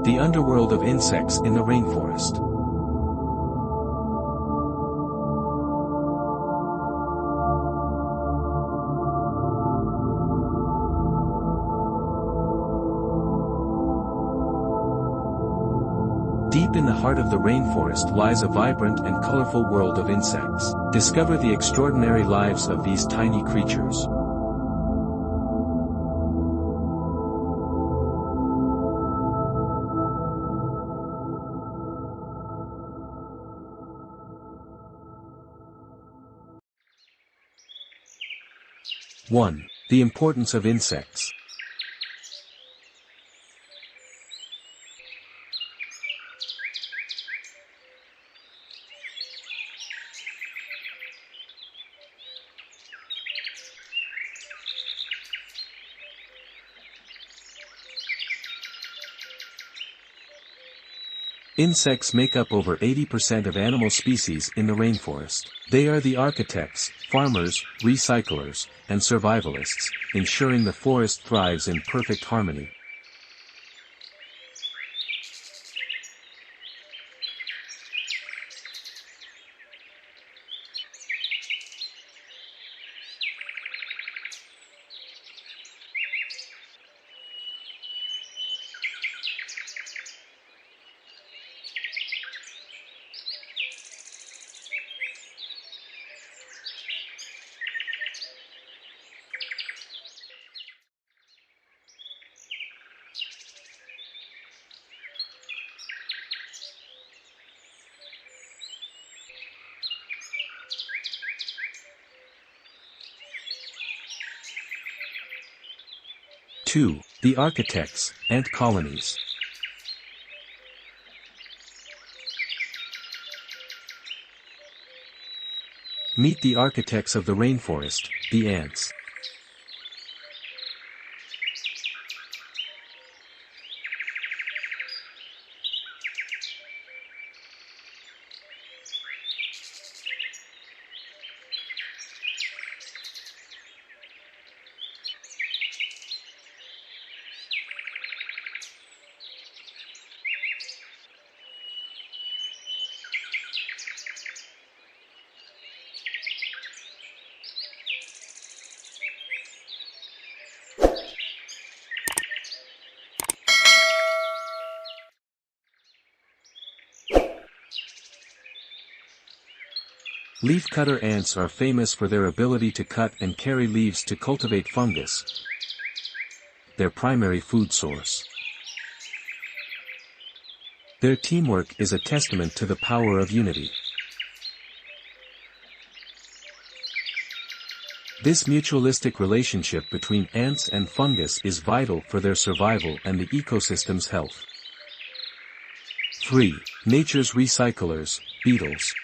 The underworld of insects in the rainforest. Deep in the heart of the rainforest lies a vibrant and colorful world of insects. Discover the extraordinary lives of these tiny creatures. One. The importance of insects. Insects make up over 80% of animal species in the rainforest. They are the architects, farmers, recyclers, and survivalists, ensuring the forest thrives in perfect harmony. Two. The architects, ant colonies. Meet the architects of the rainforest, the ants. Leafcutter ants are famous for their ability to cut and carry leaves to cultivate fungus, their primary food source. Their teamwork is a testament to the power of unity. This mutualistic relationship between ants and fungus is vital for their survival and the ecosystem's health. 3. Nature's recyclers, beetles.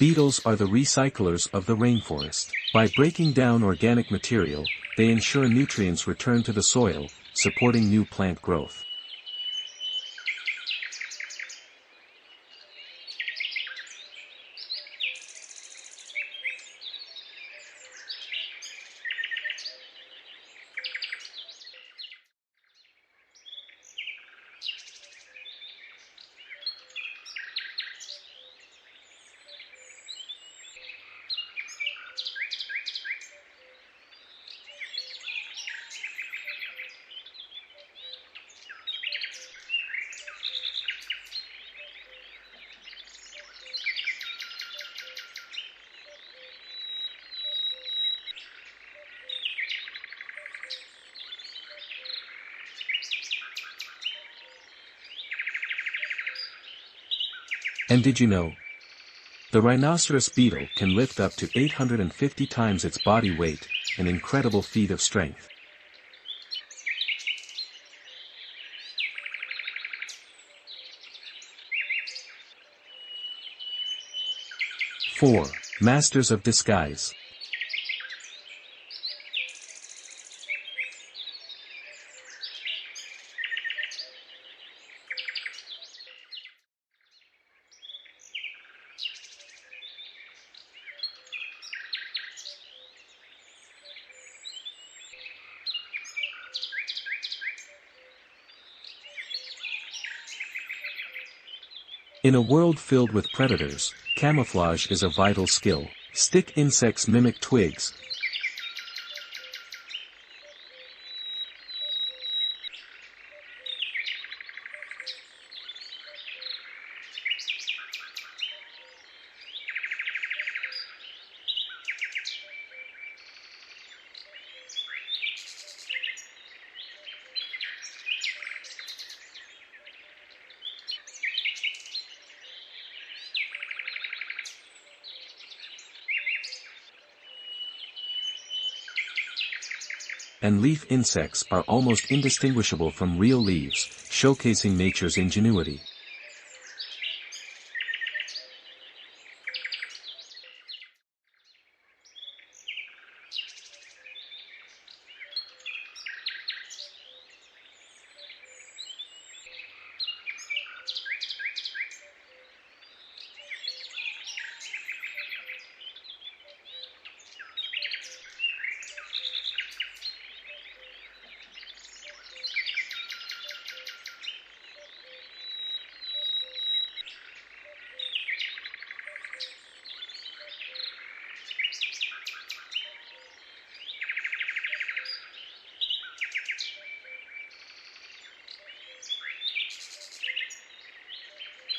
Beetles are the recyclers of the rainforest. By breaking down organic material, they ensure nutrients return to the soil, supporting new plant growth. And did you know? The rhinoceros beetle can lift up to 850 times its body weight, an incredible feat of strength. 4. Masters of disguise. In a world filled with predators, camouflage is a vital skill. Stick insects mimic twigs. And leaf insects are almost indistinguishable from real leaves, showcasing nature's ingenuity.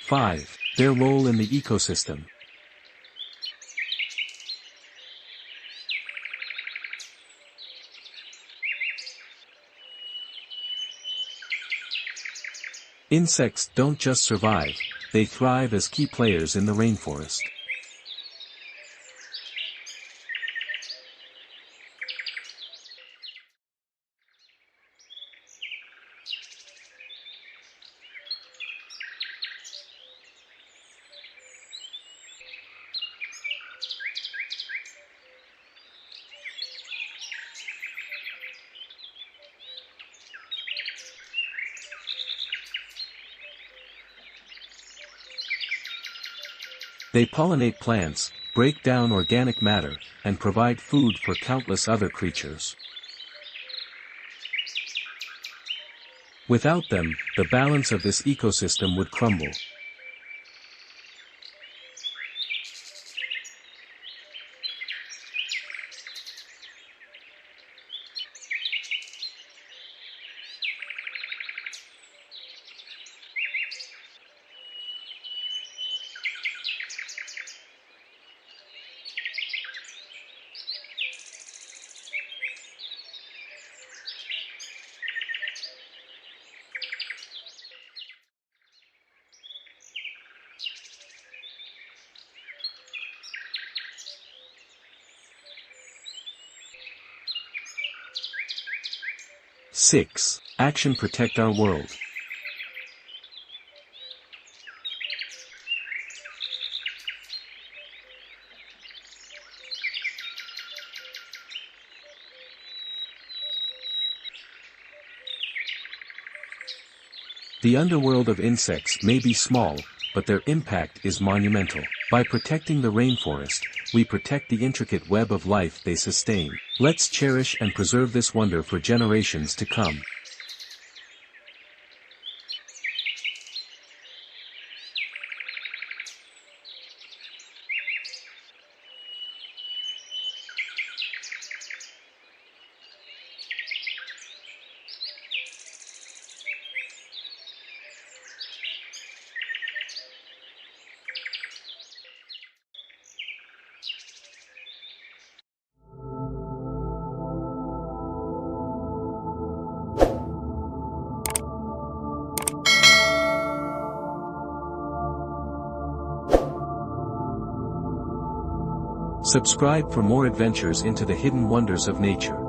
Five. Their role in the ecosystem. Insects don't just survive, they thrive as key players in the rainforest. They pollinate plants, break down organic matter, and provide food for countless other creatures. Without them, the balance of this ecosystem would crumble. Six. Action protect our world. The underworld of insects may be small, but their impact is monumental. By protecting the rainforest, we protect the intricate web of life they sustain. Let's cherish and preserve this wonder for generations to come. Subscribe for more adventures into the hidden wonders of nature.